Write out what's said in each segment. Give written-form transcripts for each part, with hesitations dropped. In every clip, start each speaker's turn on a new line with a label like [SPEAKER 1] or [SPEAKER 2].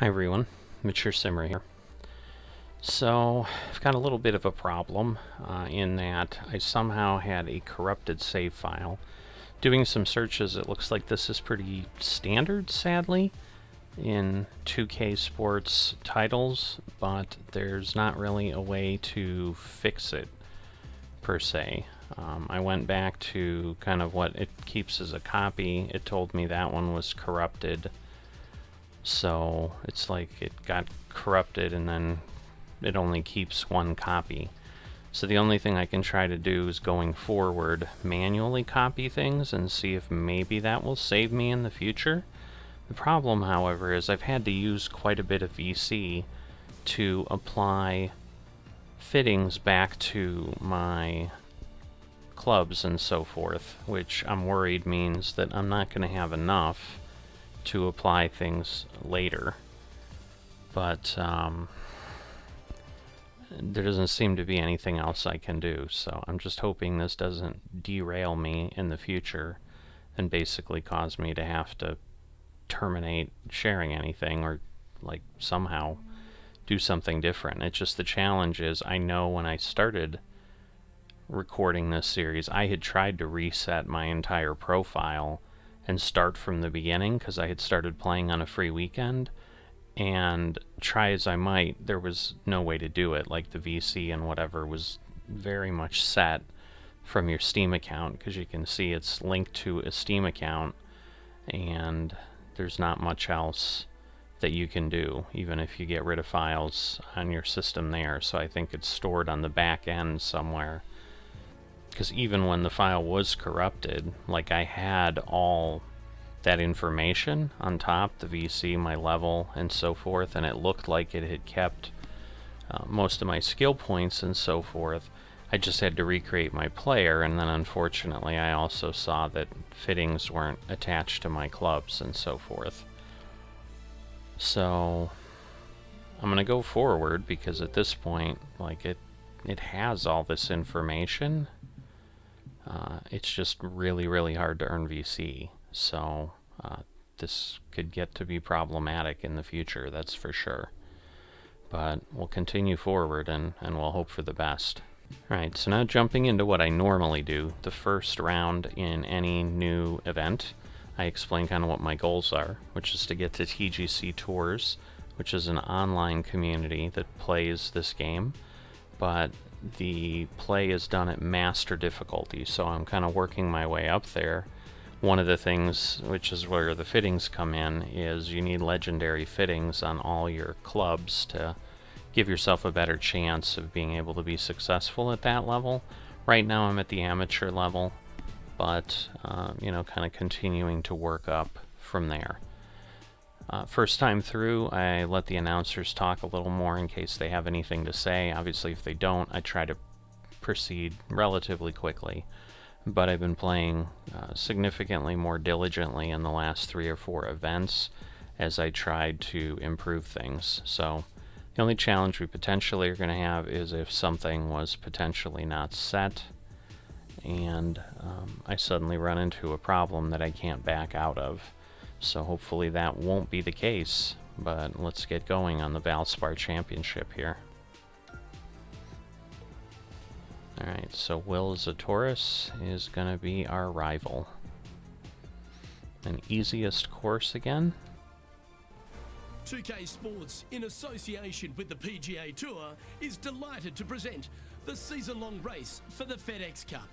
[SPEAKER 1] Hi everyone, Mature Simmer here. So, I've got a little bit of a problem in that I somehow had a corrupted save file. Doing some searches, it looks like this is pretty standard, sadly, in 2K Sports titles, but there's not really a way to fix it, per se. I went back to kind of what it keeps as a copy. It told me that one was corrupted. So it's like it got corrupted and then it only keeps one copy. So the only thing I can try to do is going forward manually copy things and see if maybe that will save me in the future. The problem, however, is I've had to use quite a bit of VC to apply fittings back to my clubs and so forth, which I'm worried means that I'm not going to have enough to apply things later. But there doesn't seem to be anything else I can do, so I'm just hoping this doesn't derail me in the future and basically cause me to have to terminate sharing anything or like somehow do something different. It's just the challenge is I know when I started recording this series I had tried to reset my entire profile and start from the beginning because I had started playing on a free weekend, and try as I might, there was no way to do it. Like the VC and whatever was very much set from your Steam account, because you can see it's linked to a Steam account and there's not much else that you can do, even if you get rid of files on your system there. So I think it's stored on the back end somewhere. Because even when the file was corrupted, like I had all that information on top, the VC, my level, and so forth, and it looked like it had kept most of my skill points and so forth. I just had to recreate my player, and then unfortunately I also saw that fittings weren't attached to my clubs and so forth. So I'm going to go forward because at this point, like it has all this information. It's just really hard to earn VC, so this could get to be problematic in the future, that's for sure. But we'll continue forward and we'll hope for the best. Alright, so now jumping into what I normally do, the first round in any new event, I explain kind of what my goals are, which is to get to TGC Tours, which is an online community that plays this game, but the play is done at master difficulty, so I'm kind of working my way up there. One of the things, which is where the fittings come in, is you need legendary fittings on all your clubs to give yourself a better chance of being able to be successful at that level. Right now I'm at the amateur level, but you know, kind of continuing to work up from there. First time through, I let the announcers talk a little more in case they have anything to say. Obviously, if they don't, I try to proceed relatively quickly. But I've been playing significantly more diligently in the last 3 or 4 events as I tried to improve things. So the only challenge we potentially are going to have is if something was potentially not set and I suddenly run into a problem that I can't back out of. So hopefully that won't be the case, but let's get going on the Valspar Championship here. Alright, so Will Zatoris is going to be our rival. An easiest course again.
[SPEAKER 2] 2K Sports, in association with the Pga Tour, is delighted to present the season-long race for the FedEx Cup.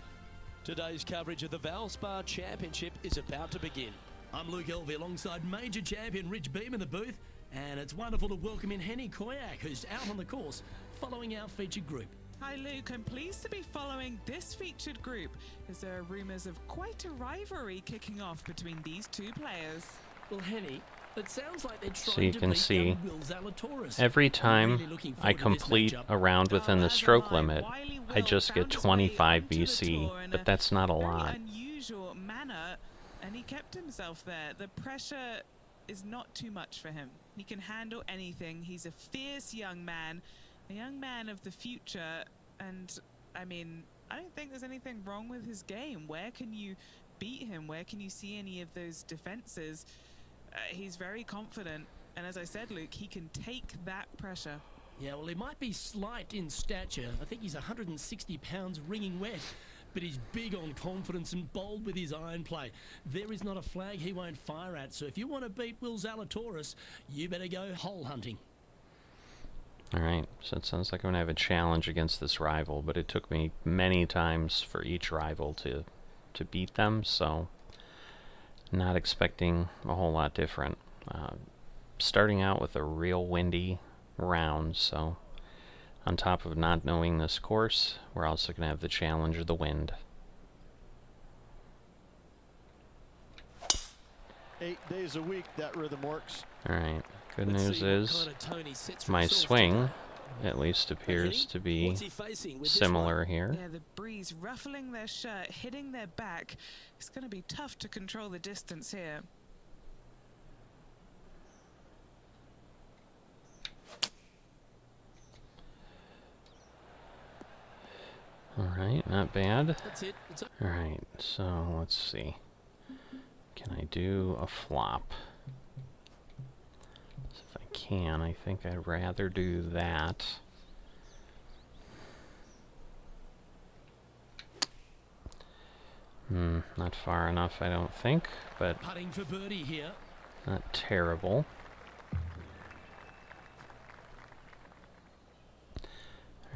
[SPEAKER 3] Today's coverage of the Valspar Championship is about to begin.
[SPEAKER 2] I'm Luke Elvey alongside major champion Rich Beam in the booth, and it's wonderful to welcome in Henny Koyak, who's out on the course following our featured group.
[SPEAKER 4] Hi Luke, I'm pleased to be following this featured group, as there are rumours of quite a rivalry kicking off between these two players.
[SPEAKER 2] Well, Henny, it sounds like they're trying
[SPEAKER 1] So you
[SPEAKER 2] to
[SPEAKER 1] can
[SPEAKER 2] beat
[SPEAKER 1] see,
[SPEAKER 2] Will Zalatoris.
[SPEAKER 1] every time
[SPEAKER 2] Really looking
[SPEAKER 1] I
[SPEAKER 2] forward to this
[SPEAKER 1] complete
[SPEAKER 2] matchup.
[SPEAKER 1] a round within the
[SPEAKER 4] As
[SPEAKER 1] stroke
[SPEAKER 4] am I.
[SPEAKER 1] limit,
[SPEAKER 4] Wiley
[SPEAKER 1] I
[SPEAKER 4] Will
[SPEAKER 1] just get
[SPEAKER 4] found his way
[SPEAKER 1] 25
[SPEAKER 4] onto the
[SPEAKER 1] VC,
[SPEAKER 4] tour in
[SPEAKER 1] but
[SPEAKER 4] a
[SPEAKER 1] that's not a
[SPEAKER 4] very
[SPEAKER 1] lot.
[SPEAKER 4] unusual manner, and he kept himself there. The pressure is not too much for him. He can handle anything. He's a fierce young man, a young man of the future, and I mean, I don't think there's anything wrong with his game. Where can you beat him? Where can you see any of those defenses? He's very confident, And as I said, Luke, he can take that pressure.
[SPEAKER 2] Yeah, well, he might be slight in stature. I think he's 160 pounds ringing wet, but he's big on confidence and bold with his iron play. There is not a flag he won't fire at. So if you want to beat Will Zalatoris, you better go hole hunting.
[SPEAKER 1] All right, so it sounds like I'm going to have a challenge against this rival, but it took me many times for each rival to beat them, so not expecting a whole lot different. Starting out with a real windy round, so on top of not knowing this course, we're also going to have the challenge of the wind.
[SPEAKER 5] 8 days a week, that rhythm works.
[SPEAKER 1] All right, good
[SPEAKER 2] Let's
[SPEAKER 1] news
[SPEAKER 2] see what
[SPEAKER 1] is
[SPEAKER 2] kind of Tony sets for
[SPEAKER 1] my
[SPEAKER 2] himself
[SPEAKER 1] swing
[SPEAKER 2] today.
[SPEAKER 1] at least appears to be
[SPEAKER 2] What's he facing with this
[SPEAKER 1] similar
[SPEAKER 2] one?
[SPEAKER 1] here.
[SPEAKER 4] Yeah, the breeze ruffling their shirt, hitting their back. It's going to be tough to control the distance here.
[SPEAKER 1] Alright, not bad.
[SPEAKER 2] That's it. It's
[SPEAKER 1] Alright, so let's see. Can I do a flop? So if I can, I think I'd rather do that. Not far enough, I don't think, but
[SPEAKER 2] putting for birdie here.
[SPEAKER 1] not terrible.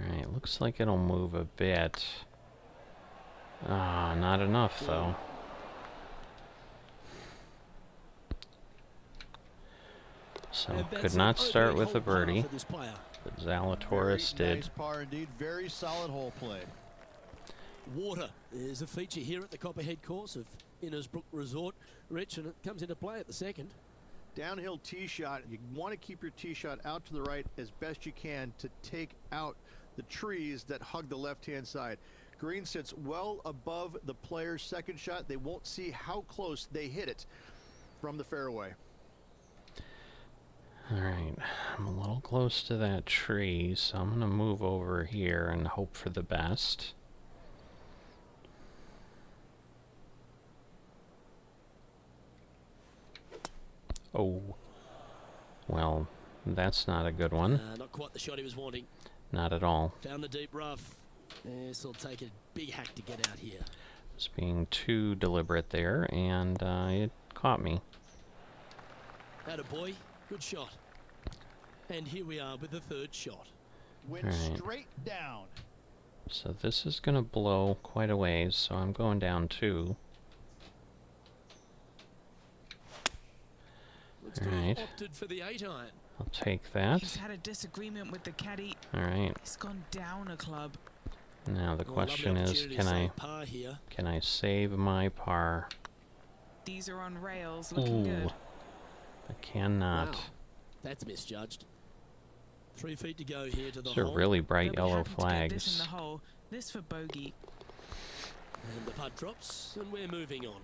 [SPEAKER 1] Alright, looks like it'll move a bit. Ah, not enough though. So
[SPEAKER 2] And that's
[SPEAKER 1] could
[SPEAKER 2] an
[SPEAKER 1] not start
[SPEAKER 2] opening
[SPEAKER 1] with a
[SPEAKER 2] hole par
[SPEAKER 1] birdie,
[SPEAKER 2] for this player.
[SPEAKER 1] but Zalatoris did.
[SPEAKER 5] Nice par indeed. Very solid hole play.
[SPEAKER 2] Water is a feature here at the Copperhead course of Innesbrook Resort, Rich, and it comes into play at the second.
[SPEAKER 5] Downhill tee shot. You want to keep your tee shot out to the right as best you can to take out the trees that hug the left-hand side. Green sits well above the player's second shot. They won't see how close they hit it from the fairway.
[SPEAKER 1] Alright, I'm a little close to that tree, so I'm going to move over here and hope for the best. Oh, well, that's not a good one.
[SPEAKER 2] Not quite the shot he was wanting.
[SPEAKER 1] Not at all.
[SPEAKER 2] Found the deep rough. This will take a big hack to get out here.
[SPEAKER 1] Was being too deliberate there, and it caught me.
[SPEAKER 2] Atta boy, good shot. And here we are with the third shot.
[SPEAKER 5] Went
[SPEAKER 1] Alright.
[SPEAKER 5] straight down.
[SPEAKER 1] So this is going to blow quite a ways, so I'm going down 2.
[SPEAKER 2] Looks to have
[SPEAKER 1] Alright.
[SPEAKER 2] opted for the 8-iron.
[SPEAKER 1] I'll take that.
[SPEAKER 4] He's had a disagreement with the caddy.
[SPEAKER 1] Alright,
[SPEAKER 4] He's gone down a club.
[SPEAKER 1] now the
[SPEAKER 2] Well, lovely
[SPEAKER 1] question is,
[SPEAKER 2] opportunity to
[SPEAKER 1] can I
[SPEAKER 2] save par here.
[SPEAKER 1] save my par?
[SPEAKER 4] These are on rails, looking
[SPEAKER 1] Ooh,
[SPEAKER 4] good.
[SPEAKER 1] I cannot.
[SPEAKER 2] Wow, that's misjudged. 3 feet to go here to the
[SPEAKER 1] These are
[SPEAKER 2] hole.
[SPEAKER 1] really bright
[SPEAKER 4] They'll be
[SPEAKER 1] yellow
[SPEAKER 4] happy to get this in
[SPEAKER 1] flags.
[SPEAKER 4] the hole. This for bogey.
[SPEAKER 2] And the putt drops, and we're moving on.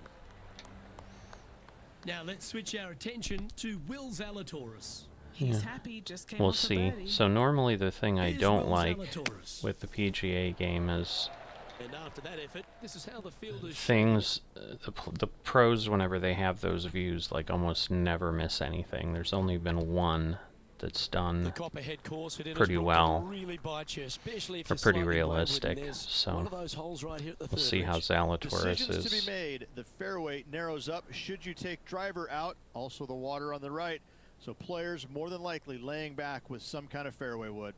[SPEAKER 2] Now let's switch our attention to Will Zalatoris.
[SPEAKER 4] He's
[SPEAKER 1] Yeah.
[SPEAKER 4] happy, just came
[SPEAKER 1] We'll
[SPEAKER 4] off a
[SPEAKER 1] see.
[SPEAKER 4] birdie.
[SPEAKER 1] So normally the thing I
[SPEAKER 2] Here's
[SPEAKER 1] don't
[SPEAKER 2] Will
[SPEAKER 1] like
[SPEAKER 2] Zalatoris.
[SPEAKER 1] with the PGA game is
[SPEAKER 2] And after that effort, this is how the field is.
[SPEAKER 1] things, the pros, whenever they have those views, like almost never miss anything. There's only been one that's
[SPEAKER 2] The
[SPEAKER 1] done
[SPEAKER 2] Copperhead course at
[SPEAKER 1] pretty
[SPEAKER 2] Innisbrook
[SPEAKER 1] well,
[SPEAKER 2] can really bite you, especially if
[SPEAKER 1] or
[SPEAKER 2] you're
[SPEAKER 1] pretty
[SPEAKER 2] slightly wayward, and
[SPEAKER 1] realistic,
[SPEAKER 2] there's
[SPEAKER 1] so
[SPEAKER 2] one of those holes right here at the
[SPEAKER 1] we'll
[SPEAKER 2] third
[SPEAKER 1] see how
[SPEAKER 2] edge.
[SPEAKER 1] Zalatoris
[SPEAKER 5] Decisions to
[SPEAKER 1] is.
[SPEAKER 5] be made. The fairway narrows up. Should you take driver out? Also the water on the right. So players more than likely laying back with some kind of fairway wood.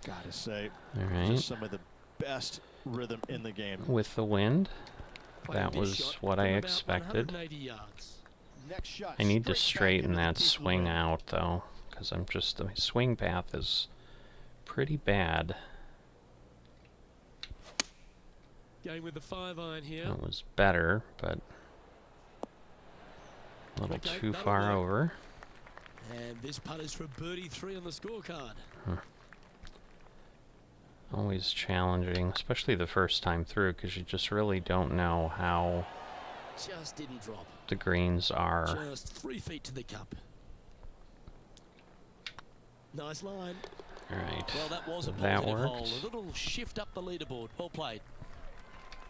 [SPEAKER 5] Gotta say,
[SPEAKER 1] Alright,
[SPEAKER 5] just some of the best rhythm in the game.
[SPEAKER 1] with the wind,
[SPEAKER 2] Playing
[SPEAKER 1] that
[SPEAKER 2] this
[SPEAKER 1] was
[SPEAKER 2] shot
[SPEAKER 1] what
[SPEAKER 2] from
[SPEAKER 1] I
[SPEAKER 2] about
[SPEAKER 1] expected.
[SPEAKER 2] 180 yards.
[SPEAKER 5] Next shot.
[SPEAKER 1] I need to
[SPEAKER 5] straight back
[SPEAKER 1] straighten
[SPEAKER 5] into the
[SPEAKER 1] that
[SPEAKER 5] people
[SPEAKER 1] swing
[SPEAKER 5] in.
[SPEAKER 1] out though, because I'm just, my swing path is pretty bad.
[SPEAKER 2] Going with the 5-iron here.
[SPEAKER 1] It was better, but a little
[SPEAKER 2] Okay,
[SPEAKER 1] too
[SPEAKER 2] that'll
[SPEAKER 1] far
[SPEAKER 2] work.
[SPEAKER 1] over.
[SPEAKER 2] And this putt is for birdie 3 on the scorecard.
[SPEAKER 1] Always challenging, especially the first time through, because you just really don't know how
[SPEAKER 2] Just didn't drop.
[SPEAKER 1] the greens are.
[SPEAKER 2] Just 3 feet to the cup. Nice line.
[SPEAKER 1] Alright,
[SPEAKER 2] Well, that was a
[SPEAKER 1] that
[SPEAKER 2] positive hole.
[SPEAKER 1] worked.
[SPEAKER 2] A little shift up the leaderboard. Well played.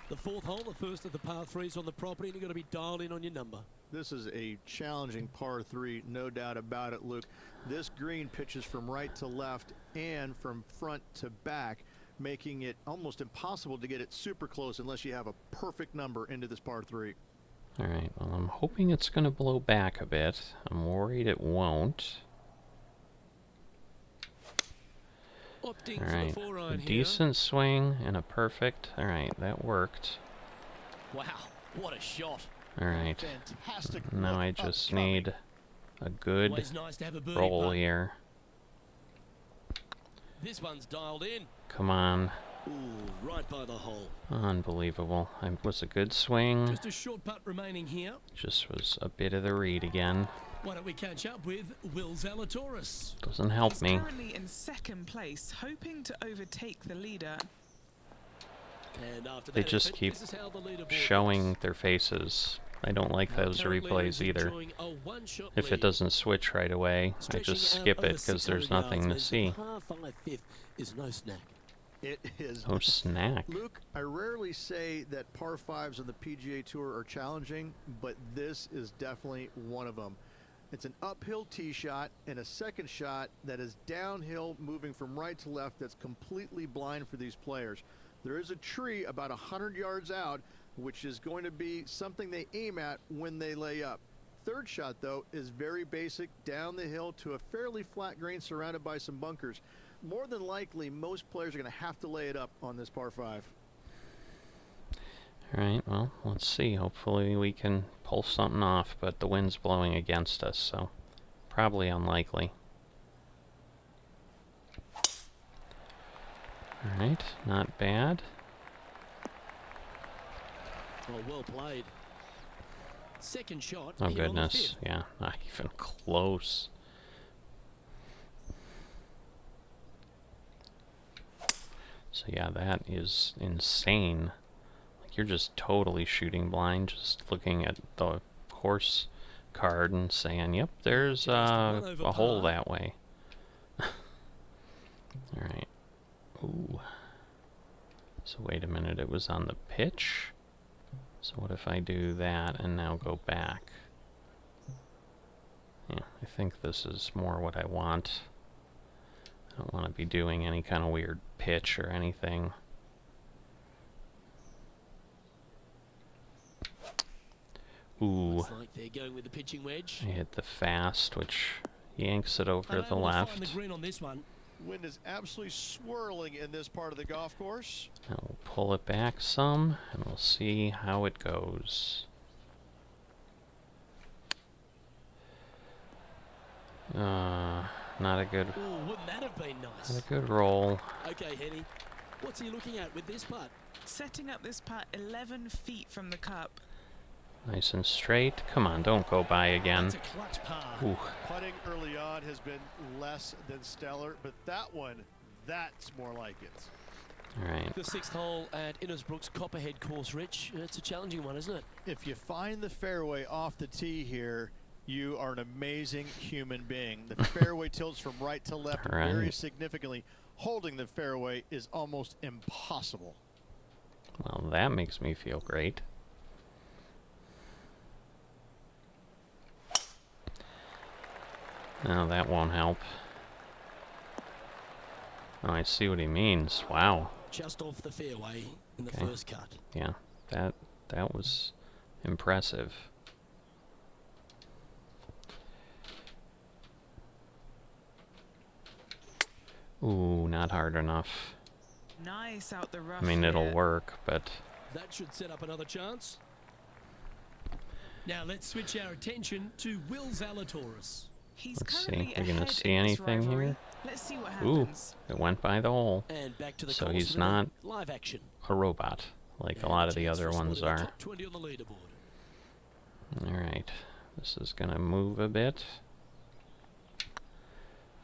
[SPEAKER 3] The fourth hole, the first of the par threes on the property, and you've got to be dialed in on your number.
[SPEAKER 5] This is a challenging par 3, no doubt about it, Luke. This green pitches from right to left and from front to back, making it almost impossible to get it super close unless you have a perfect number into this par 3.
[SPEAKER 1] All right, well, I'm hoping it's going to blow back a bit. I'm worried it won't.
[SPEAKER 3] Opting
[SPEAKER 1] All
[SPEAKER 3] for
[SPEAKER 1] right,
[SPEAKER 3] the 4-iron
[SPEAKER 1] a
[SPEAKER 3] here.
[SPEAKER 1] decent swing and a perfect. All right, that worked.
[SPEAKER 3] Wow, what a shot.
[SPEAKER 1] All right,
[SPEAKER 5] Fantastic.
[SPEAKER 1] now I
[SPEAKER 5] look
[SPEAKER 1] just
[SPEAKER 5] upcoming.
[SPEAKER 1] need a good
[SPEAKER 2] Always nice to have a birdie
[SPEAKER 1] roll
[SPEAKER 2] putt.
[SPEAKER 1] here.
[SPEAKER 3] This one's dialed in.
[SPEAKER 1] Come on.
[SPEAKER 3] Ooh, right by the hole.
[SPEAKER 1] Unbelievable. It was a good swing.
[SPEAKER 2] Just a short putt remaining here.
[SPEAKER 1] Just was a bit of the read again.
[SPEAKER 2] Why don't we catch up with Will Zalatoris?
[SPEAKER 1] Doesn't help
[SPEAKER 4] He's
[SPEAKER 1] me.
[SPEAKER 4] currently in second place, hoping to overtake the leader.
[SPEAKER 3] And after
[SPEAKER 1] They
[SPEAKER 3] that
[SPEAKER 1] just
[SPEAKER 3] effort,
[SPEAKER 1] keep
[SPEAKER 3] this is how the leaderboard
[SPEAKER 1] showing
[SPEAKER 3] looks.
[SPEAKER 1] their faces. I don't like
[SPEAKER 3] Our
[SPEAKER 1] those
[SPEAKER 3] current leader
[SPEAKER 1] replays
[SPEAKER 3] is
[SPEAKER 1] either.
[SPEAKER 3] enjoying a one-shot
[SPEAKER 1] If it
[SPEAKER 3] lead.
[SPEAKER 1] doesn't switch right away, I
[SPEAKER 3] Stretching
[SPEAKER 1] just
[SPEAKER 3] out
[SPEAKER 1] skip
[SPEAKER 3] over
[SPEAKER 1] it because there's
[SPEAKER 3] 600
[SPEAKER 1] nothing to
[SPEAKER 3] yards,
[SPEAKER 1] see.
[SPEAKER 3] the par 5 fifth is no snack.
[SPEAKER 5] It is.
[SPEAKER 1] Oh, snack.
[SPEAKER 5] Luke, I rarely say that par 5s on the PGA Tour are challenging, but this is definitely one of them. It's an uphill tee shot and a second shot that is downhill, moving from right to left, that's completely blind for these players. There is a tree about 100 yards out, which is going to be something they aim at when they lay up. Third shot, though, is very basic, down the hill to a fairly flat green surrounded by some bunkers. More than likely, most players are going to have to lay it up on this par 5.
[SPEAKER 1] Alright, well, let's see. Hopefully we can pull something off, but the wind's blowing against us, so probably unlikely. Alright, not bad.
[SPEAKER 3] Oh, well played. Second shot.
[SPEAKER 1] Oh
[SPEAKER 3] here on the
[SPEAKER 1] goodness,
[SPEAKER 3] fifth.
[SPEAKER 1] yeah, not even close. So yeah, that is insane. Like, you're just totally shooting blind, just looking at the course card and saying, yep, there's
[SPEAKER 3] one over
[SPEAKER 1] a hole
[SPEAKER 3] par.
[SPEAKER 1] that way. Alright. Ooh. So wait a minute, it was on the pitch? So what if I do that and now go back? Yeah, I think this is more what I want. I don't want to be doing any kind of weird pitch or anything. Ooh,
[SPEAKER 3] Looks like they're going with the pitching wedge.
[SPEAKER 1] I hit the fast, which yanks it over the
[SPEAKER 2] Unable to find
[SPEAKER 1] left.
[SPEAKER 2] the green on this one.
[SPEAKER 5] Wind is absolutely swirling in this part of the golf course.
[SPEAKER 1] Now we'll pull it back some, and we'll see how it goes. Not a good,
[SPEAKER 3] Oh, wouldn't that have been nice?
[SPEAKER 1] not a good roll.
[SPEAKER 3] Okay, Henny. What's he looking at with this putt?
[SPEAKER 4] Setting up this putt 11 feet from the cup.
[SPEAKER 1] Nice and straight. Come on, don't go by again.
[SPEAKER 2] It's a clutch par.
[SPEAKER 1] Ooh,
[SPEAKER 5] Putting early on has been less than stellar, but that one, that's more like it.
[SPEAKER 1] alright.
[SPEAKER 3] The sixth hole at Innisbrook's Copperhead course, Rich. It's a challenging one, isn't it?
[SPEAKER 5] If you find the fairway off the tee here, you are an amazing human being. The fairway tilts from right to left very
[SPEAKER 1] Right.
[SPEAKER 5] significantly. Holding the fairway is almost impossible.
[SPEAKER 1] Well, that makes me feel great. No, that won't help. Oh, I see what he means. Wow.
[SPEAKER 3] Just off the fairway in the
[SPEAKER 1] Okay.
[SPEAKER 3] first cut.
[SPEAKER 1] Yeah, that was impressive. Ooh, not hard enough.
[SPEAKER 4] Nice out the rough.
[SPEAKER 1] I mean, it'll
[SPEAKER 4] here.
[SPEAKER 1] work, but
[SPEAKER 3] That should set up another chance.
[SPEAKER 2] Now let's switch our attention to Will Zalatoris.
[SPEAKER 4] He's
[SPEAKER 1] Let's see.
[SPEAKER 4] currently
[SPEAKER 1] We're gonna
[SPEAKER 4] ahead
[SPEAKER 1] see
[SPEAKER 4] in this
[SPEAKER 1] anything
[SPEAKER 4] rivalry.
[SPEAKER 1] here?
[SPEAKER 4] Let's see what
[SPEAKER 1] ooh,
[SPEAKER 4] happens.
[SPEAKER 1] it went by the hole.
[SPEAKER 3] And back to the
[SPEAKER 1] So
[SPEAKER 3] course
[SPEAKER 1] he's
[SPEAKER 3] now.
[SPEAKER 1] not
[SPEAKER 3] Live action.
[SPEAKER 1] a robot like a
[SPEAKER 3] And
[SPEAKER 1] lot of the
[SPEAKER 3] chance for
[SPEAKER 1] other
[SPEAKER 3] a spot
[SPEAKER 1] ones
[SPEAKER 3] in the
[SPEAKER 1] are.
[SPEAKER 3] top 20 on the leaderboard.
[SPEAKER 1] Alright, this is gonna move a bit.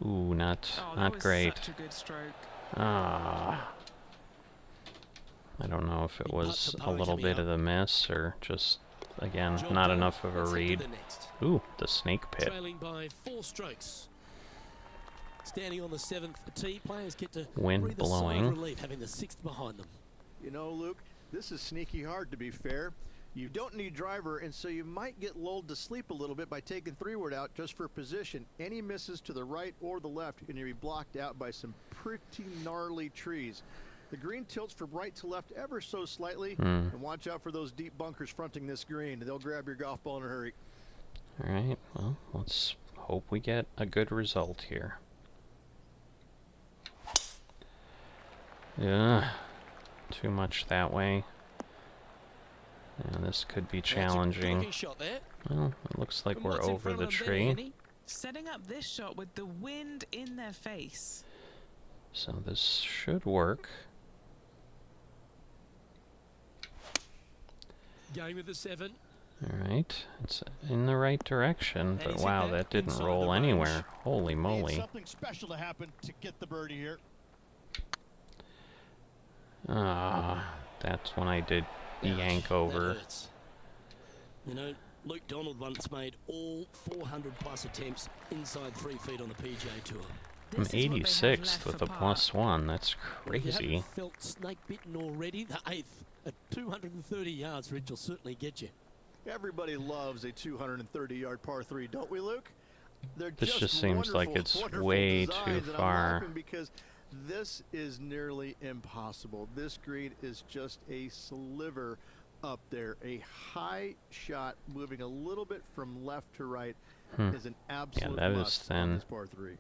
[SPEAKER 1] Ooh,
[SPEAKER 4] Oh,
[SPEAKER 1] not
[SPEAKER 4] that was
[SPEAKER 1] great.
[SPEAKER 4] such a good stroke.
[SPEAKER 1] Ah. I don't know if it
[SPEAKER 3] Big
[SPEAKER 1] was
[SPEAKER 3] putts
[SPEAKER 1] a
[SPEAKER 3] are
[SPEAKER 1] little
[SPEAKER 3] coming
[SPEAKER 1] bit
[SPEAKER 3] up.
[SPEAKER 1] of the miss or just, again,
[SPEAKER 3] Job
[SPEAKER 1] not
[SPEAKER 3] done.
[SPEAKER 1] enough of a
[SPEAKER 3] Let's head to
[SPEAKER 1] read.
[SPEAKER 3] the next.
[SPEAKER 1] Ooh, the snake pit.
[SPEAKER 3] Trailing by 4 strokes. Standing on the 7th tee, players get to
[SPEAKER 1] Wind
[SPEAKER 3] breathe a sigh of
[SPEAKER 1] blowing.
[SPEAKER 3] relief having the 6th behind them.
[SPEAKER 5] You know, Luke, This is sneaky hard, to be fair. You don't need driver, and so you might get lulled to sleep a little bit by taking 3-wood out just for position. Any misses to the right or the left, and you'll be blocked out by some pretty gnarly trees. The green tilts from right to left ever so slightly, and watch out for those deep bunkers fronting this green. They'll grab your golf ball in a hurry.
[SPEAKER 1] All right, well, let's hope we get a good result here. Yeah, too much that way. Yeah, this could be challenging. Well, it looks like we're over the tree.
[SPEAKER 4] Setting up this shot with the wind in their face.
[SPEAKER 1] So this should work.
[SPEAKER 2] Going with the 7.
[SPEAKER 1] Alright, it's in the right direction, but wow, that didn't roll anywhere. Holy moly.
[SPEAKER 5] Something special to happen to get the birdie here.
[SPEAKER 1] Ah, that's when I did yank over.
[SPEAKER 2] You know, Luke Donald once made all 400 plus attempts inside 3 feet on the PGA Tour.
[SPEAKER 1] I'm 86th with a +1. That's crazy.
[SPEAKER 2] If you haven't felt snake bitten already, the 8th at 230 yards, Rich, will certainly get you.
[SPEAKER 5] Everybody loves a 230-yard par 3, don't we, Luke?
[SPEAKER 1] This just seems like it's way too far.
[SPEAKER 5] Because this is nearly impossible. This green is just a sliver up there. A high shot moving a little bit from left to right is an absolute
[SPEAKER 1] that is
[SPEAKER 5] must
[SPEAKER 1] thin.
[SPEAKER 5] on this par 3.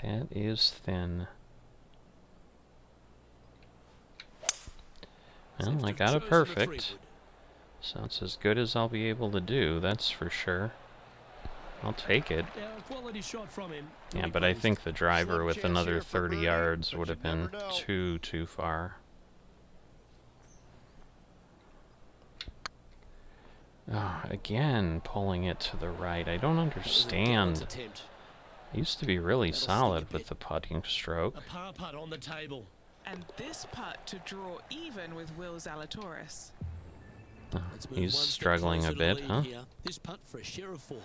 [SPEAKER 1] That is thin. Well, I got it perfect. So it's as good as I'll be able to do, that's for sure. I'll take it.
[SPEAKER 2] Quality shot from him.
[SPEAKER 1] Yeah, but I think the driver with another 30 yards would have been too far. Oh, again, pulling it to the right. I don't understand. It used to be really solid with the putting stroke.
[SPEAKER 2] A par putt on the table.
[SPEAKER 4] And this putt to draw even with Will Zalatoris.
[SPEAKER 1] Oh, he's struggling a bit, huh?
[SPEAKER 2] This putt for a share of 4.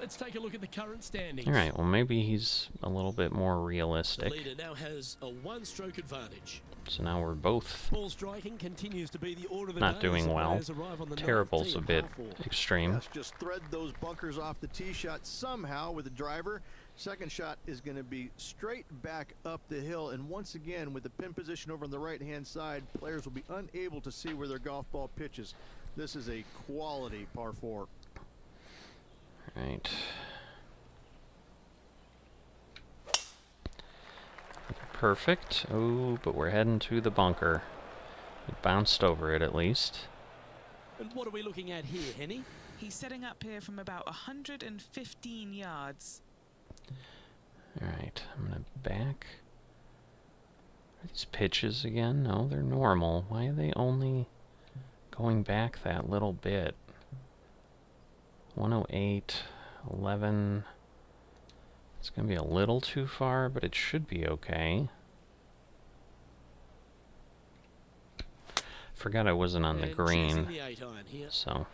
[SPEAKER 2] Let's take a look at the current standings.
[SPEAKER 1] All right, well, maybe he's a little bit more realistic.
[SPEAKER 2] The leader now has a 1-stroke advantage.
[SPEAKER 1] So now we're both
[SPEAKER 2] Ball striking continues to be the order of the
[SPEAKER 1] not
[SPEAKER 2] day
[SPEAKER 1] doing
[SPEAKER 2] as
[SPEAKER 1] well.
[SPEAKER 2] players arrive on the
[SPEAKER 1] Terrible's
[SPEAKER 2] ninth
[SPEAKER 1] a
[SPEAKER 2] tee
[SPEAKER 1] bit
[SPEAKER 2] at par 4.
[SPEAKER 1] extreme.
[SPEAKER 5] Let's just thread those bunkers off the tee shot somehow with the driver. Second shot is going to be straight back up the hill, and once again with the pin position over on the right hand side, players will be unable to see where their golf ball pitches. This is a quality par 4.
[SPEAKER 1] Right. Perfect. Oh, but we're heading to the bunker. It bounced over it at least.
[SPEAKER 2] And what are we looking at here, Henny?
[SPEAKER 4] He's setting up here from about 115 yards.
[SPEAKER 1] Alright, I'm gonna back. Are these pitches again? No, they're normal. Why are they only going back that little bit? 108, 11. It's gonna be a little too far, but it should be okay. Forgot I wasn't on the green, so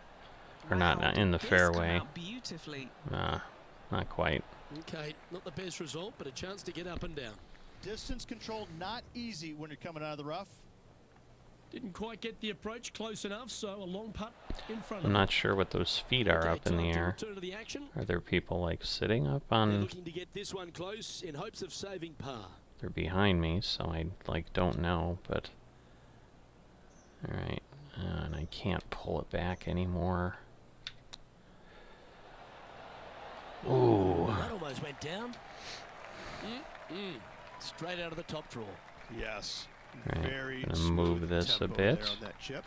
[SPEAKER 1] or not in the fairway.
[SPEAKER 4] Beautifully.
[SPEAKER 1] Not quite.
[SPEAKER 2] Okay, not the best result, but a chance to get up and down.
[SPEAKER 5] Distance control not easy when you're coming out of the rough.
[SPEAKER 2] Didn't quite get the approach close enough, so a long putt in front of
[SPEAKER 1] I'm
[SPEAKER 2] him.
[SPEAKER 1] not sure what those feet are up in the air.
[SPEAKER 2] Return to the action.
[SPEAKER 1] Are there people like sitting up
[SPEAKER 2] They're
[SPEAKER 1] on?
[SPEAKER 2] looking to get this one close in hopes of saving par.
[SPEAKER 1] They're behind me, so I like don't know. But all right, and I can't pull it back anymore. Ooh.
[SPEAKER 2] That almost went down. Straight out of the top drawer.
[SPEAKER 5] Yes.
[SPEAKER 1] Right,
[SPEAKER 5] Very
[SPEAKER 1] gonna move this a
[SPEAKER 5] tempo
[SPEAKER 1] bit.
[SPEAKER 5] there on that chip.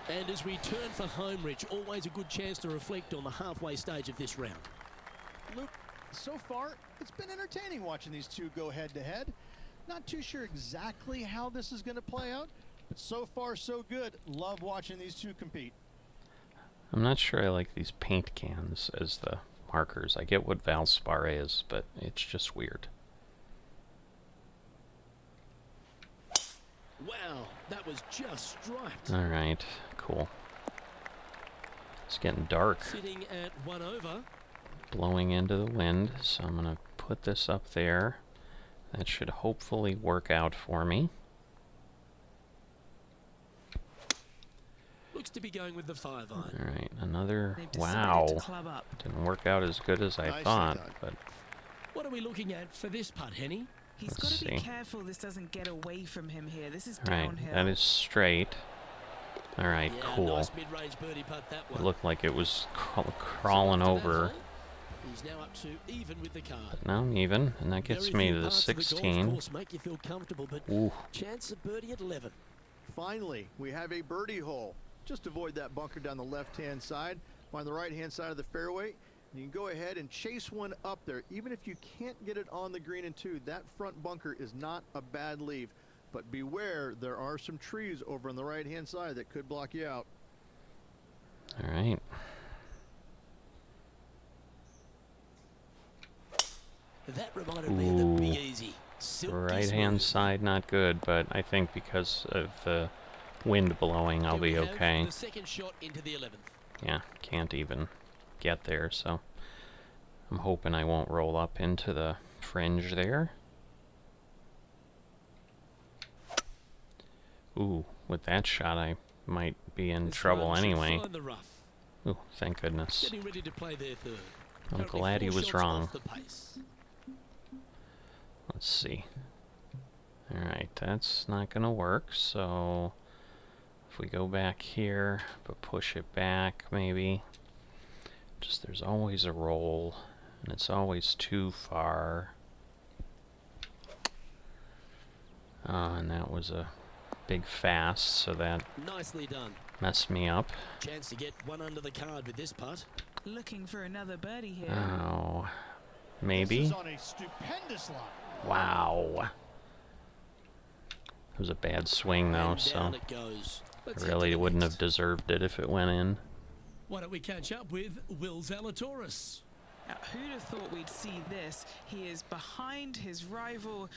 [SPEAKER 2] And as we turn for home, Rich, always a good chance to reflect on the halfway stage of this round.
[SPEAKER 5] Luke, so far, it's been entertaining watching these two go head-to-head. Not too sure exactly how this is going to play out, but so far, so good. Love watching these two compete.
[SPEAKER 1] I'm not sure I like these paint cans as the markers. I get what Valspar is, but it's just weird.
[SPEAKER 2] Wow, that was just striped.
[SPEAKER 1] All right, cool. It's getting dark,
[SPEAKER 2] Sitting at 1 over.
[SPEAKER 1] blowing into the wind, so I'm gonna put this up there. That should hopefully work out for me.
[SPEAKER 3] Looks to be going with the 5-iron.
[SPEAKER 1] All right, another.
[SPEAKER 4] They've decided
[SPEAKER 1] Wow.
[SPEAKER 4] to club up.
[SPEAKER 1] Didn't work out as good as I
[SPEAKER 5] Nicely
[SPEAKER 1] thought,
[SPEAKER 5] done.
[SPEAKER 1] but
[SPEAKER 2] What are we looking at for this putt, Henny?
[SPEAKER 4] He's
[SPEAKER 1] Let's
[SPEAKER 4] got to be
[SPEAKER 1] see.
[SPEAKER 4] careful this doesn't get away from him here. This is
[SPEAKER 1] all right,
[SPEAKER 4] downhill.
[SPEAKER 1] that is straight. All right,
[SPEAKER 3] Yeah,
[SPEAKER 1] cool.
[SPEAKER 3] nice mid-range birdie putt, that
[SPEAKER 1] It
[SPEAKER 3] one.
[SPEAKER 1] looked like it was
[SPEAKER 3] So
[SPEAKER 1] crawling
[SPEAKER 3] after that
[SPEAKER 1] over.
[SPEAKER 3] hole, he's now up to even with the card.
[SPEAKER 1] But now I'm even, and that gets
[SPEAKER 3] Very
[SPEAKER 1] me
[SPEAKER 3] few
[SPEAKER 1] to the
[SPEAKER 3] parts of golf
[SPEAKER 1] 16.
[SPEAKER 3] course make you feel comfortable, but
[SPEAKER 1] Ooh,
[SPEAKER 3] chance of birdie at 11.
[SPEAKER 5] Finally, we have a birdie hole. Just avoid that bunker down the left-hand side. Find the right-hand side of the fairway. And you can go ahead and chase one up there. Even if you can't get it on the green in two, that front bunker is not a bad leave. But beware, there are some trees over on the right-hand side that could block you out.
[SPEAKER 1] all right.
[SPEAKER 3] That reminded me of the Big Easy. Silky
[SPEAKER 1] Right-hand
[SPEAKER 3] smooth.
[SPEAKER 1] side, not good, but I think because of the wind blowing, I'll
[SPEAKER 3] Here we
[SPEAKER 1] be
[SPEAKER 3] have
[SPEAKER 1] okay.
[SPEAKER 3] The second shot into the 11th.
[SPEAKER 1] Yeah, can't even get there, so I'm hoping I won't roll up into the fringe there. Ooh, with that shot, I might be in
[SPEAKER 3] This
[SPEAKER 1] trouble
[SPEAKER 3] one should
[SPEAKER 1] anyway.
[SPEAKER 3] find the rough.
[SPEAKER 1] Ooh, thank goodness.
[SPEAKER 3] Getting ready to play their third.
[SPEAKER 1] I'm
[SPEAKER 3] Currently
[SPEAKER 1] glad he
[SPEAKER 3] 4
[SPEAKER 1] was
[SPEAKER 3] shots
[SPEAKER 1] wrong.
[SPEAKER 3] off the pace.
[SPEAKER 1] Let's see. Alright, that's not gonna work, so if we go back here, but push it back maybe. Just there's always a roll, and it's always too far. And that was a big fast, so that
[SPEAKER 3] Nicely done.
[SPEAKER 1] messed me up.
[SPEAKER 3] Chance to get one under the card with this putt.
[SPEAKER 4] Looking for another birdie here.
[SPEAKER 1] Oh,
[SPEAKER 5] This
[SPEAKER 1] maybe?
[SPEAKER 5] is on a stupendous line.
[SPEAKER 1] Wow. It was a bad swing though,
[SPEAKER 3] And down
[SPEAKER 1] so
[SPEAKER 3] it goes.
[SPEAKER 1] I
[SPEAKER 3] Let's head to
[SPEAKER 1] really
[SPEAKER 3] the
[SPEAKER 1] wouldn't have
[SPEAKER 3] next.
[SPEAKER 1] deserved it if it went in.
[SPEAKER 2] Why don't we catch up with Will Zalatoris?
[SPEAKER 4] Now, who'd have thought we'd see this? He is behind his rival.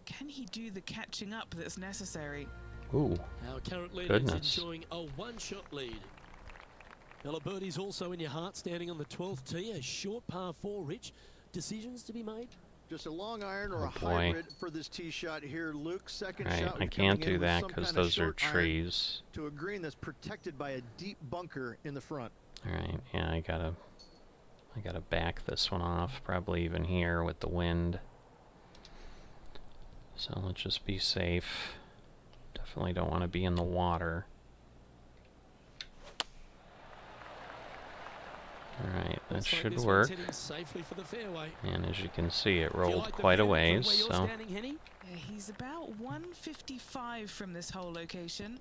[SPEAKER 4] Can he do the catching up that's necessary?
[SPEAKER 1] Ooh,
[SPEAKER 3] Our current leader is
[SPEAKER 1] Goodness.
[SPEAKER 3] enjoying a one-shot lead. Now, a birdie's also in your heart, standing on the 12th tee. A short par 4, Rich. Decisions to be made?
[SPEAKER 5] Just a long iron or
[SPEAKER 1] Oh,
[SPEAKER 5] a
[SPEAKER 1] boy.
[SPEAKER 5] hybrid for this tee shot here, Luke. Second
[SPEAKER 1] right,
[SPEAKER 5] shot.
[SPEAKER 1] I
[SPEAKER 5] we're
[SPEAKER 1] can't
[SPEAKER 5] coming in
[SPEAKER 1] do
[SPEAKER 5] with
[SPEAKER 1] that
[SPEAKER 5] some
[SPEAKER 1] because
[SPEAKER 5] kind of
[SPEAKER 1] those are
[SPEAKER 5] short iron
[SPEAKER 1] trees.
[SPEAKER 5] to a green that's protected by a deep bunker in the front.
[SPEAKER 1] Alright, yeah, I gotta back this one off, probably even here with the wind. So let's just be safe. Definitely don't want to be in the water. Alright, that
[SPEAKER 3] Looks like
[SPEAKER 1] should
[SPEAKER 3] this
[SPEAKER 1] work.
[SPEAKER 3] one's heading safely for the fairway.
[SPEAKER 1] And as you can see, it
[SPEAKER 3] Do you
[SPEAKER 1] rolled
[SPEAKER 3] like the
[SPEAKER 1] quite a
[SPEAKER 3] view from where
[SPEAKER 1] ways,
[SPEAKER 3] you're
[SPEAKER 1] so
[SPEAKER 3] standing, Henny?
[SPEAKER 4] Yeah, he's about 155 from this whole location.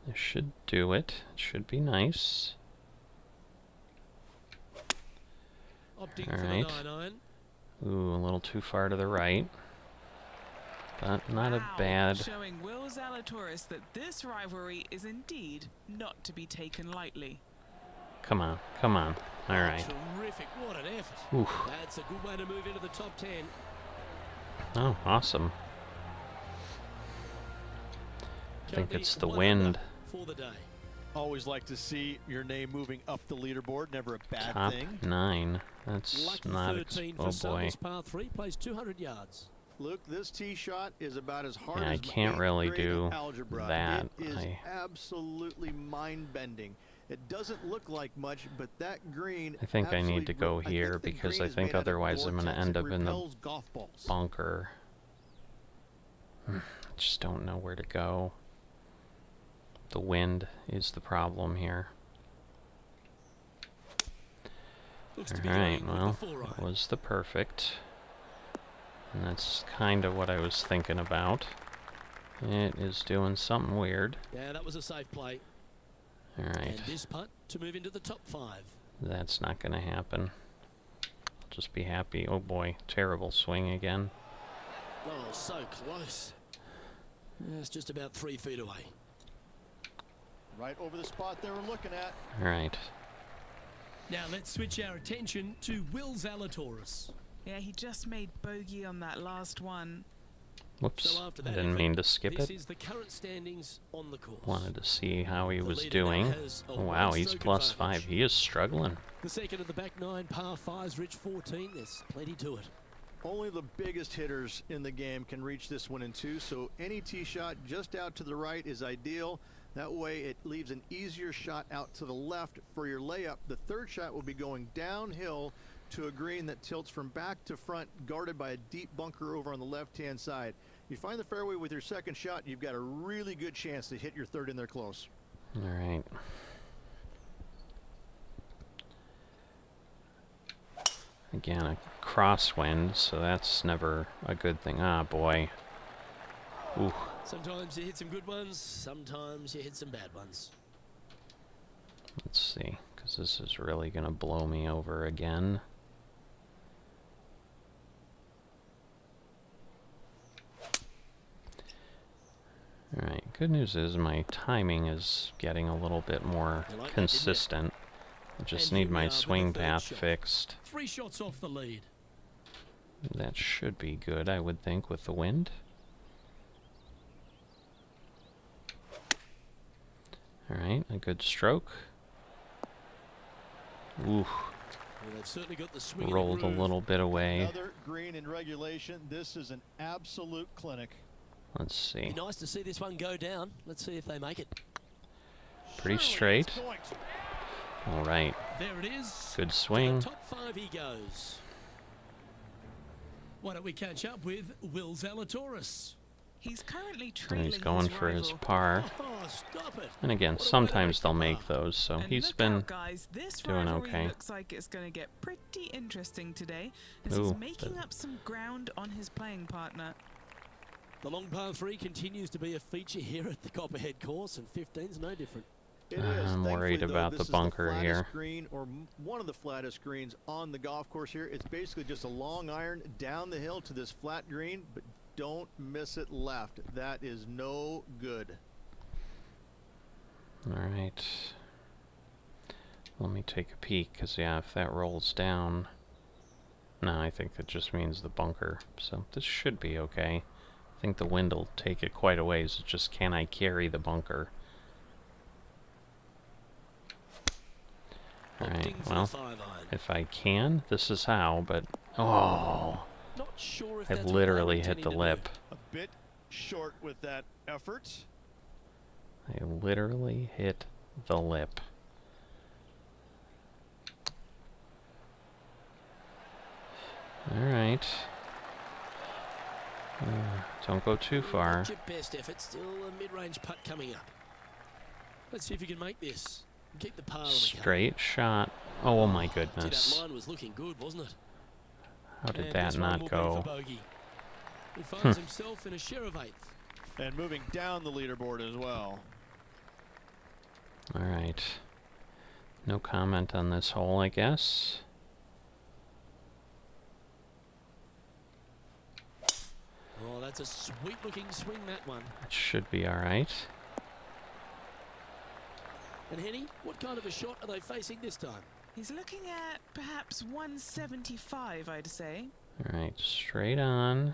[SPEAKER 1] this should do it. It should be nice.
[SPEAKER 3] Opting
[SPEAKER 1] All
[SPEAKER 3] for
[SPEAKER 1] right.
[SPEAKER 3] the 9-iron.
[SPEAKER 1] Ooh, a little too far to the right. But not
[SPEAKER 4] Wow,
[SPEAKER 1] a bad.
[SPEAKER 4] Showing Will Zalatoris that this rivalry is indeed not to be taken lightly.
[SPEAKER 1] Come on, come on. Alright.
[SPEAKER 3] Terrific. What an effort.
[SPEAKER 1] Oof.
[SPEAKER 3] That's a good way to move into the top 10.
[SPEAKER 1] Oh, awesome. I think
[SPEAKER 3] Currently
[SPEAKER 1] it's the
[SPEAKER 3] 1
[SPEAKER 1] wind.
[SPEAKER 3] under for the day.
[SPEAKER 5] Always like to see your name moving up the leaderboard. Never a bad
[SPEAKER 1] Top
[SPEAKER 5] thing.
[SPEAKER 1] 9. That's
[SPEAKER 3] Lucky
[SPEAKER 1] not.
[SPEAKER 3] 13
[SPEAKER 1] Oh
[SPEAKER 3] for some.
[SPEAKER 1] boy.
[SPEAKER 3] This par 3 plays 200 yards.
[SPEAKER 5] Luke, this tee shot is about as hard
[SPEAKER 1] Yeah,
[SPEAKER 5] as
[SPEAKER 1] I can't
[SPEAKER 5] eighth
[SPEAKER 1] really
[SPEAKER 5] grade
[SPEAKER 1] do
[SPEAKER 5] algebra.
[SPEAKER 1] that.
[SPEAKER 5] It is
[SPEAKER 1] I-
[SPEAKER 5] absolutely mind-bending. It doesn't look like much, but that green.
[SPEAKER 1] I think I need
[SPEAKER 5] absolutely
[SPEAKER 1] to go
[SPEAKER 5] I think
[SPEAKER 1] here
[SPEAKER 5] the
[SPEAKER 1] because
[SPEAKER 5] green
[SPEAKER 1] I
[SPEAKER 5] is
[SPEAKER 1] think
[SPEAKER 5] made out of
[SPEAKER 1] otherwise I'm going to
[SPEAKER 5] vortex.
[SPEAKER 1] end
[SPEAKER 5] It
[SPEAKER 1] up in the
[SPEAKER 5] repels golf balls.
[SPEAKER 1] bunker. Just don't know where to go. The wind is the problem here.
[SPEAKER 3] Looks to be
[SPEAKER 1] Alright,
[SPEAKER 3] going with
[SPEAKER 1] well,
[SPEAKER 3] the 4-iron.
[SPEAKER 1] that was the perfect. And that's kind of what I was thinking about. It is doing something weird.
[SPEAKER 3] Yeah, that was a safe play.
[SPEAKER 1] Alright,
[SPEAKER 3] And this putt to move into the top 5.
[SPEAKER 1] that's not going to happen. I'll just be happy. Oh boy, terrible swing again.
[SPEAKER 3] Oh, so close. Yeah, it's just about 3 feet away.
[SPEAKER 5] Right over the spot they were looking at.
[SPEAKER 1] Alright,
[SPEAKER 2] Now let's switch our attention to Will Zalatoris.
[SPEAKER 4] Yeah, he just made bogey on that last one.
[SPEAKER 1] whoops,
[SPEAKER 3] So after
[SPEAKER 1] I
[SPEAKER 3] that
[SPEAKER 1] didn't
[SPEAKER 3] effort,
[SPEAKER 1] mean to skip
[SPEAKER 3] This
[SPEAKER 1] it.
[SPEAKER 3] is the current standings on the course.
[SPEAKER 1] Wanted to see how he
[SPEAKER 3] The
[SPEAKER 1] was
[SPEAKER 3] leader now
[SPEAKER 1] doing.
[SPEAKER 3] has a
[SPEAKER 1] Oh, wow, he's
[SPEAKER 3] one-stroke
[SPEAKER 1] plus
[SPEAKER 3] advantage.
[SPEAKER 1] 5. He is struggling.
[SPEAKER 3] The second of the back 9 par 5s, Rich 14. There's plenty to it.
[SPEAKER 5] Only the biggest hitters in the game can reach this one in two, so any tee shot just out to the right is ideal. That way it leaves an easier shot out to the left for your layup. The third shot will be going downhill to a green that tilts from back to front, guarded by a deep bunker over on the left-hand side. You find the fairway with your second shot, you've got a really good chance to hit your third in there close.
[SPEAKER 1] All right. Again, a crosswind, so that's never a good thing. Ah, boy. Ooh.
[SPEAKER 3] Sometimes you hit some good ones, sometimes you hit some bad ones.
[SPEAKER 1] Let's see, because this is really going to blow me over again. Alright, good news is my timing is getting a little bit more consistent. I just need my swing path fixed.
[SPEAKER 2] 3 shots off the lead.
[SPEAKER 1] That should be good, I would think, with the wind. Alright, a good stroke. Ooh.
[SPEAKER 3] Well, they've certainly got the swing
[SPEAKER 1] Rolled a little bit away.
[SPEAKER 5] Another green in regulation. This is an absolute clinic.
[SPEAKER 1] Let's see.
[SPEAKER 3] Be nice to see this one go down. Let's see if they make it.
[SPEAKER 1] Pretty straight. Alright.
[SPEAKER 2] There it is.
[SPEAKER 1] Good swing.
[SPEAKER 3] Top 5 he goes.
[SPEAKER 2] Why don't we catch up with Will Zalatoris?
[SPEAKER 4] He's currently
[SPEAKER 1] And
[SPEAKER 4] trailing
[SPEAKER 1] he's going
[SPEAKER 4] his
[SPEAKER 1] for his
[SPEAKER 4] rival.
[SPEAKER 1] par.
[SPEAKER 3] Oh, stop it.
[SPEAKER 1] And again,
[SPEAKER 3] What a way to
[SPEAKER 1] sometimes
[SPEAKER 3] make
[SPEAKER 1] they'll
[SPEAKER 3] the
[SPEAKER 1] make
[SPEAKER 3] par.
[SPEAKER 1] those, so
[SPEAKER 4] And
[SPEAKER 1] he's
[SPEAKER 4] look
[SPEAKER 1] been
[SPEAKER 4] out, guys. This
[SPEAKER 1] doing
[SPEAKER 4] rivalry
[SPEAKER 1] okay.
[SPEAKER 4] looks like it's going to get pretty interesting today, as
[SPEAKER 1] Ooh,
[SPEAKER 4] he's making
[SPEAKER 1] but-
[SPEAKER 4] up some ground on his playing partner.
[SPEAKER 3] The long par 3 continues to be a feature here at the Copperhead course, and 15's no different.
[SPEAKER 5] It is.
[SPEAKER 1] I'm worried
[SPEAKER 5] Thankfully, though,
[SPEAKER 1] about
[SPEAKER 5] this
[SPEAKER 1] the
[SPEAKER 5] is
[SPEAKER 1] bunker
[SPEAKER 5] flattest
[SPEAKER 1] here.
[SPEAKER 5] Green, or one of the flattest greens on the golf course here. It's basically just a long iron down the hill to this flat green, but don't miss it left. That is no good.
[SPEAKER 1] Alright. Let me take a peek, because yeah, if that rolls down... No, I think that just means the bunker. So this should be okay. I think the wind will take it quite a ways. It's just, can I carry the bunker? Alright,
[SPEAKER 3] Opting for
[SPEAKER 1] well,
[SPEAKER 3] the 5-iron.
[SPEAKER 1] if I can, this is how, but... Oh!
[SPEAKER 3] Not sure if
[SPEAKER 1] I
[SPEAKER 3] that's what
[SPEAKER 1] literally
[SPEAKER 3] they were
[SPEAKER 1] hit the
[SPEAKER 3] intending to
[SPEAKER 1] lip.
[SPEAKER 3] do.
[SPEAKER 5] A bit short with that effort.
[SPEAKER 1] I literally hit the lip. Alright. Don't go too far.
[SPEAKER 3] Not your best effort, still a mid-range putt coming up. Let's see if you can make this. Keep the par on the card.
[SPEAKER 1] Straight shot. Oh my
[SPEAKER 3] Gee,
[SPEAKER 1] goodness.
[SPEAKER 3] that line was looking good, wasn't it?
[SPEAKER 1] How did
[SPEAKER 3] And
[SPEAKER 1] that
[SPEAKER 3] this one
[SPEAKER 1] not
[SPEAKER 3] will be for
[SPEAKER 1] go?
[SPEAKER 3] bogey. He finds himself in a share of 8th.
[SPEAKER 5] And moving down the leaderboard as well.
[SPEAKER 1] Alright. No comment on this hole, I guess.
[SPEAKER 3] Oh, that's a sweet-looking swing, that one.
[SPEAKER 1] It should be alright.
[SPEAKER 3] And Henny, what kind of a shot are they facing this time?
[SPEAKER 4] He's looking at perhaps 175, I'd say.
[SPEAKER 1] Alright, straight on.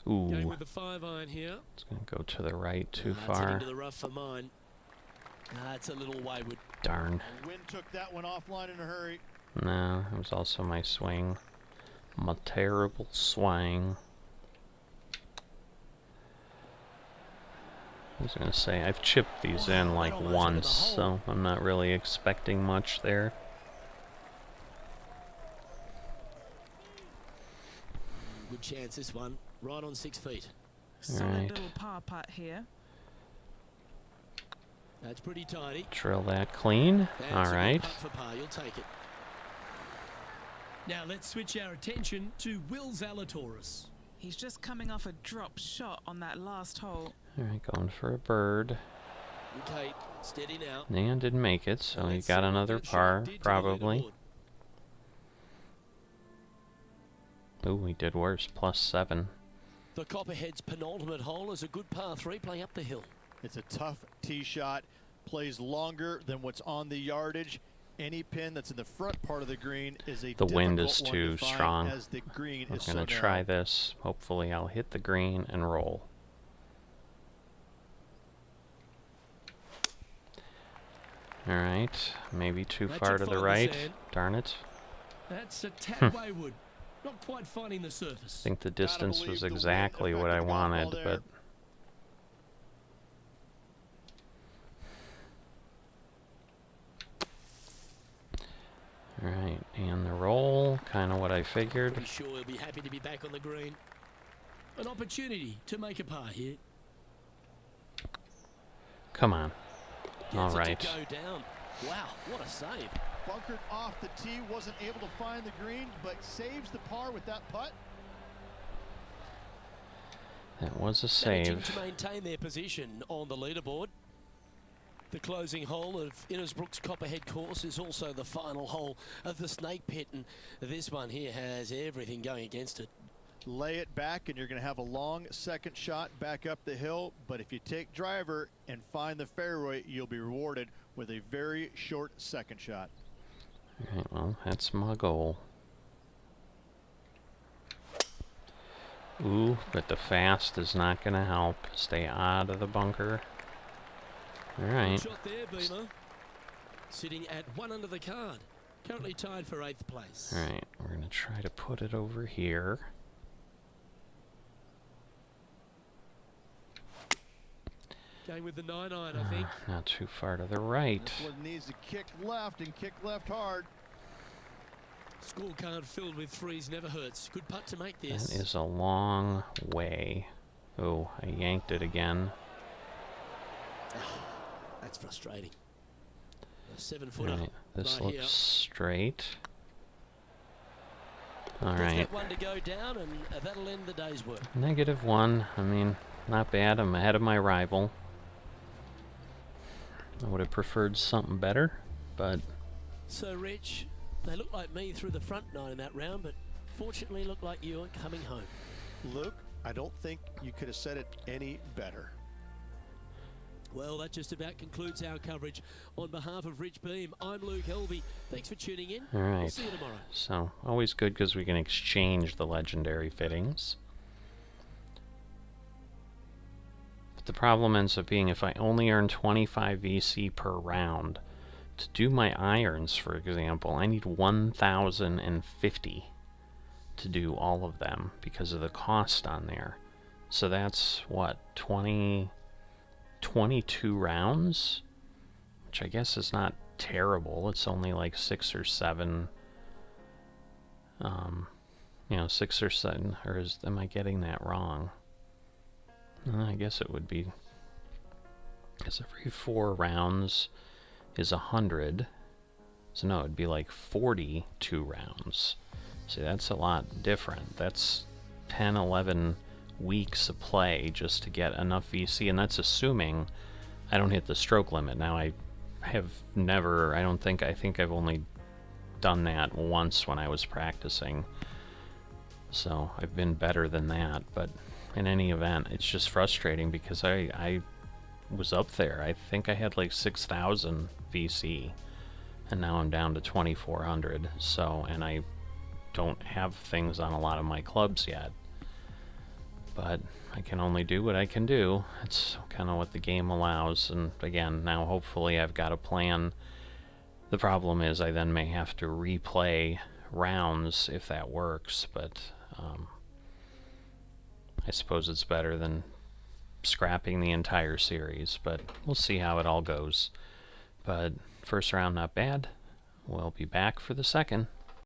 [SPEAKER 3] Going
[SPEAKER 1] Ooh,
[SPEAKER 3] with the 5-iron here.
[SPEAKER 1] it's gonna go to the right too
[SPEAKER 3] That's heading
[SPEAKER 1] far.
[SPEAKER 3] to the rough for mine. It's a little wayward.
[SPEAKER 1] Darn.
[SPEAKER 5] Wind took that one offline in a hurry.
[SPEAKER 1] No, it was also my swing. My terrible swing. I was gonna say, I've chipped these in like
[SPEAKER 3] almost
[SPEAKER 1] once,
[SPEAKER 3] into the hole.
[SPEAKER 1] so I'm not really expecting much there.
[SPEAKER 3] Good chance this one. Right on 6 feet.
[SPEAKER 4] Solid
[SPEAKER 1] Alright.
[SPEAKER 4] little par putt here.
[SPEAKER 3] That's pretty tidy.
[SPEAKER 1] Drill that clean.
[SPEAKER 3] That's a good
[SPEAKER 1] Alright.
[SPEAKER 3] putt for par. You'll take it.
[SPEAKER 2] Now let's switch our attention to Will Zalatoris.
[SPEAKER 4] He's just coming off a drop shot on that last hole.
[SPEAKER 1] Alright, going for a bird.
[SPEAKER 3] Okay, steady now.
[SPEAKER 1] Nan didn't make it, so he
[SPEAKER 3] Let's
[SPEAKER 1] got
[SPEAKER 3] see what
[SPEAKER 1] another
[SPEAKER 3] that shot
[SPEAKER 1] par,
[SPEAKER 3] did to the
[SPEAKER 1] probably.
[SPEAKER 3] leaderboard.
[SPEAKER 1] Ooh, he did worse. +7.
[SPEAKER 3] The Copperhead's penultimate hole is a good par 3 playing up the hill.
[SPEAKER 5] It's a tough tee shot. Plays longer than what's on the yardage. Any pin that's in the front part of the green is a
[SPEAKER 1] The wind is
[SPEAKER 5] difficult one to
[SPEAKER 1] too
[SPEAKER 5] find
[SPEAKER 1] strong.
[SPEAKER 5] as the green
[SPEAKER 1] I'm
[SPEAKER 5] is so
[SPEAKER 1] gonna
[SPEAKER 5] narrow.
[SPEAKER 1] try this. Hopefully I'll hit the green and roll. Alright, maybe too
[SPEAKER 3] That
[SPEAKER 1] far
[SPEAKER 3] should
[SPEAKER 1] to the
[SPEAKER 3] find the
[SPEAKER 1] right.
[SPEAKER 3] sand.
[SPEAKER 1] Darn it.
[SPEAKER 2] That's a tad wayward. Not quite finding the
[SPEAKER 1] I
[SPEAKER 2] surface.
[SPEAKER 1] think the
[SPEAKER 5] Gotta
[SPEAKER 1] distance
[SPEAKER 5] believe
[SPEAKER 1] was
[SPEAKER 5] the wind
[SPEAKER 1] exactly what I
[SPEAKER 5] affected the golf ball
[SPEAKER 1] wanted,
[SPEAKER 5] there.
[SPEAKER 1] but alright, and the roll, kind of what I figured.
[SPEAKER 3] Pretty sure he'll be happy to be back on the green.
[SPEAKER 2] An opportunity to make a par here.
[SPEAKER 1] Come on.
[SPEAKER 3] Gets
[SPEAKER 1] Alright.
[SPEAKER 3] it to go down. Wow, what a save.
[SPEAKER 5] Bunkered off the tee, wasn't able to find the green, but saves the par with that putt.
[SPEAKER 1] That was a
[SPEAKER 3] Managing
[SPEAKER 1] save.
[SPEAKER 3] to maintain their position on the leaderboard. The closing hole of Innisbrook's Copperhead course is also the final hole of the Snake Pit, and this one here has everything going against it.
[SPEAKER 5] Lay it back and you're going to have a long second shot back up the hill, but if you take driver and find the fairway, you'll be rewarded with a very short second shot.
[SPEAKER 1] Alright, well, that's my goal. Ooh, but the fast is not going to help. Stay out of the bunker. Alright.
[SPEAKER 3] Shot there, Beamer. Sitting at 1 under the card. Currently tied for 8th place.
[SPEAKER 1] Alright, we're going to try to put it over here.
[SPEAKER 3] Going with the 9-iron, I think.
[SPEAKER 1] Not too far to the right.
[SPEAKER 5] This one needs to kick left and kick left hard.
[SPEAKER 3] Scorecard filled with threes never hurts. Good putt to make this.
[SPEAKER 1] That is a long way. Oh, I yanked it again.
[SPEAKER 3] That's frustrating. A 7-footer.
[SPEAKER 1] Alright, this
[SPEAKER 3] right
[SPEAKER 1] looks
[SPEAKER 3] here.
[SPEAKER 1] straight.
[SPEAKER 3] There's
[SPEAKER 1] Alright,
[SPEAKER 3] that one to go down, and that'll end the day's work.
[SPEAKER 1] -1. I mean, not bad. I'm ahead of my rival. I would have preferred something better, but
[SPEAKER 3] So, Rich, they look like me through the front 9 in that round, but fortunately look like you are coming home.
[SPEAKER 5] Luke, I don't think you could have said it any better.
[SPEAKER 3] Well, that just about concludes our coverage. On behalf of Rich Beam, I'm Luke Helvey. Thanks for tuning in. We'll
[SPEAKER 1] alright.
[SPEAKER 3] see you tomorrow.
[SPEAKER 1] So, always good because we can exchange the legendary fittings. But the problem ends up being if I only earn 25 VC per round, to do my irons, for example, I need 1,050 to do all of them because of the cost on there. So that's, what, 22 rounds? Which I guess is not terrible. It's only like 6 or 7... you know, 6 or 7, or am I getting that wrong? I guess it would be, because every 4 rounds is 100, so no, it'd be like 42 rounds. See, that's a lot different. That's 10, 11 weeks of play just to get enough VC, and that's assuming I don't hit the stroke limit. Now, I have never, I think I've only done that once when I was practicing, so I've been better than that, but in any event, it's just frustrating because I was up there. I think I had like 6,000 VC, and now I'm down to 2,400, so, and I don't have things on a lot of my clubs yet, but I can only do what I can do. It's kind of what the game allows, and again, now hopefully I've got a plan. The problem is I then may have to replay rounds if that works, but I suppose it's better than scrapping the entire series, but we'll see how it all goes. But first round not bad. We'll be back for the second.